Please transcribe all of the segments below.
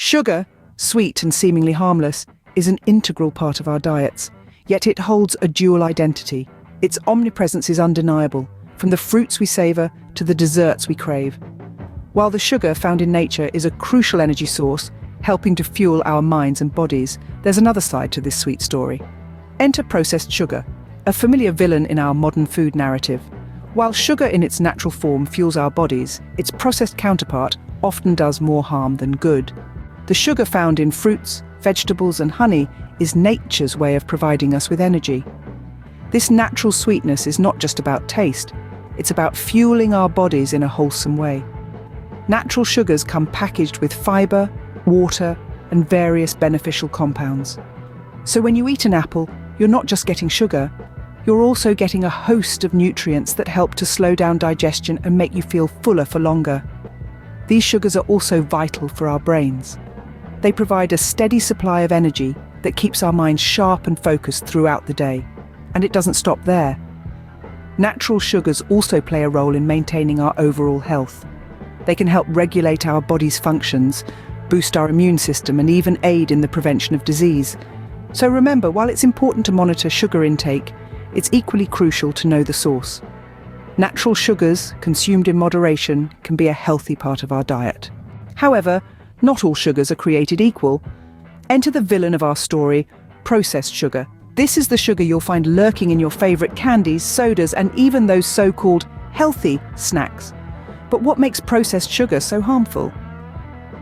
Sugar, sweet and seemingly harmless, is an integral part of our diets, yet it holds a dual identity. Its omnipresence is undeniable, from the fruits we savor to the desserts we crave. While the sugar found in nature is a crucial energy source, helping to fuel our minds and bodies, there's another side to this sweet story. Enter processed sugar, a familiar villain in our modern food narrative. While sugar in its natural form fuels our bodies, its processed counterpart often does more harm than good. The sugar found in fruits, vegetables, and honey is nature's way of providing us with energy. This natural sweetness is not just about taste, it's about fueling our bodies in a wholesome way. Natural sugars come packaged with fiber, water, and various beneficial compounds. So when you eat an apple, you're not just getting sugar, you're also getting a host of nutrients that help to slow down digestion and make you feel fuller for longer. These sugars are also vital for our brains. They provide a steady supply of energy that keeps our minds sharp and focused throughout the day. And it doesn't stop there. Natural sugars also play a role in maintaining our overall health. They can help regulate our body's functions, boost our immune system, and even aid in the prevention of disease. So remember, while it's important to monitor sugar intake, it's equally crucial to know the source. Natural sugars, consumed in moderation, can be a healthy part of our diet. However, not all sugars are created equal. Enter the villain of our story, processed sugar. This is the sugar you'll find lurking in your favorite candies, sodas, and even those so-called healthy snacks. But what makes processed sugar so harmful?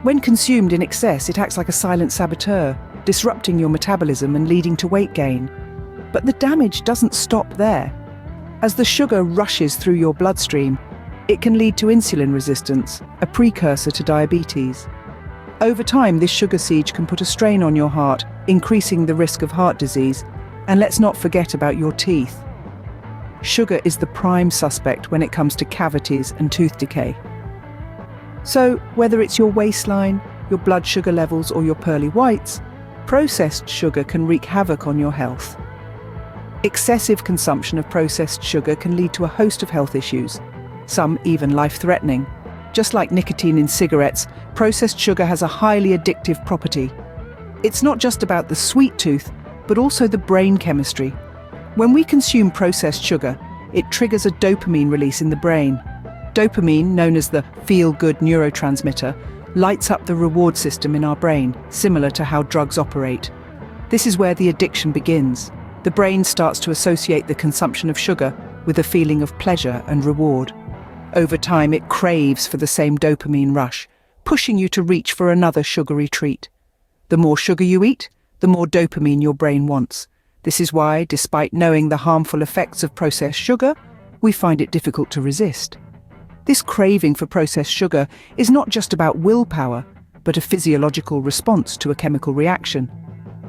When consumed in excess, it acts like a silent saboteur, disrupting your metabolism and leading to weight gain. But the damage doesn't stop there. As the sugar rushes through your bloodstream, it can lead to insulin resistance, a precursor to diabetes. Over time, this sugar siege can put a strain on your heart, increasing the risk of heart disease. And let's not forget about your teeth. Sugar is the prime suspect when it comes to cavities and tooth decay. So, whether it's your waistline, your blood sugar levels, or your pearly whites, processed sugar can wreak havoc on your health. Excessive consumption of processed sugar can lead to a host of health issues, some even life-threatening. Just like nicotine in cigarettes, processed sugar has a highly addictive property. It's not just about the sweet tooth, but also the brain chemistry. When we consume processed sugar, it triggers a dopamine release in the brain. Dopamine, known as the feel-good neurotransmitter, lights up the reward system in our brain, similar to how drugs operate. This is where the addiction begins. The brain starts to associate the consumption of sugar with a feeling of pleasure and reward. Over time, it craves for the same dopamine rush, pushing you to reach for another sugary treat. The more sugar you eat, the more dopamine your brain wants. This is why, despite knowing the harmful effects of processed sugar, we find it difficult to resist. This craving for processed sugar is not just about willpower, but a physiological response to a chemical reaction.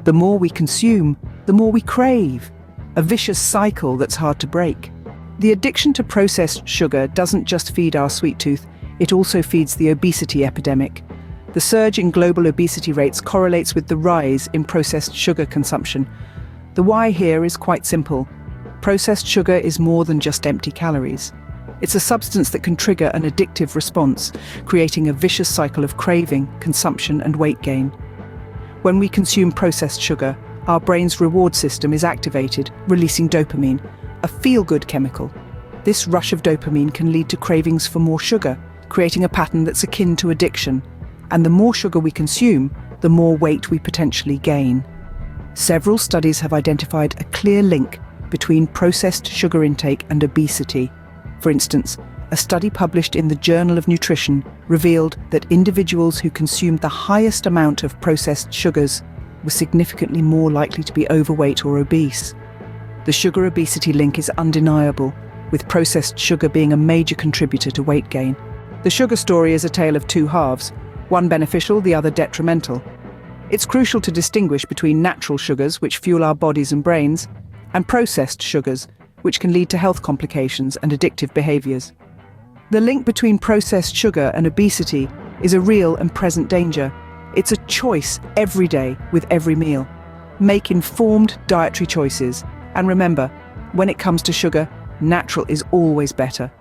The more we consume, the more we crave. A vicious cycle that's hard to break. The addiction to processed sugar doesn't just feed our sweet tooth, it also feeds the obesity epidemic. The surge in global obesity rates correlates with the rise in processed sugar consumption. The why here is quite simple. Processed sugar is more than just empty calories. It's a substance that can trigger an addictive response, creating a vicious cycle of craving, consumption, and weight gain. When we consume processed sugar, our brain's reward system is activated, releasing dopamine, a feel-good chemical. This rush of dopamine can lead to cravings for more sugar, creating a pattern that's akin to addiction. And the more sugar we consume, the more weight we potentially gain. Several studies have identified a clear link between processed sugar intake and obesity. For instance, a study published in the Journal of Nutrition revealed that individuals who consumed the highest amount of processed sugars were significantly more likely to be overweight or obese. The sugar-obesity link is undeniable, with processed sugar being a major contributor to weight gain. The sugar story is a tale of two halves, one beneficial, the other detrimental. It's crucial to distinguish between natural sugars, which fuel our bodies and brains, and processed sugars, which can lead to health complications and addictive behaviors. The link between processed sugar and obesity is a real and present danger. It's a choice every day with every meal. Make informed dietary choices. And remember, when it comes to sugar, natural is always better.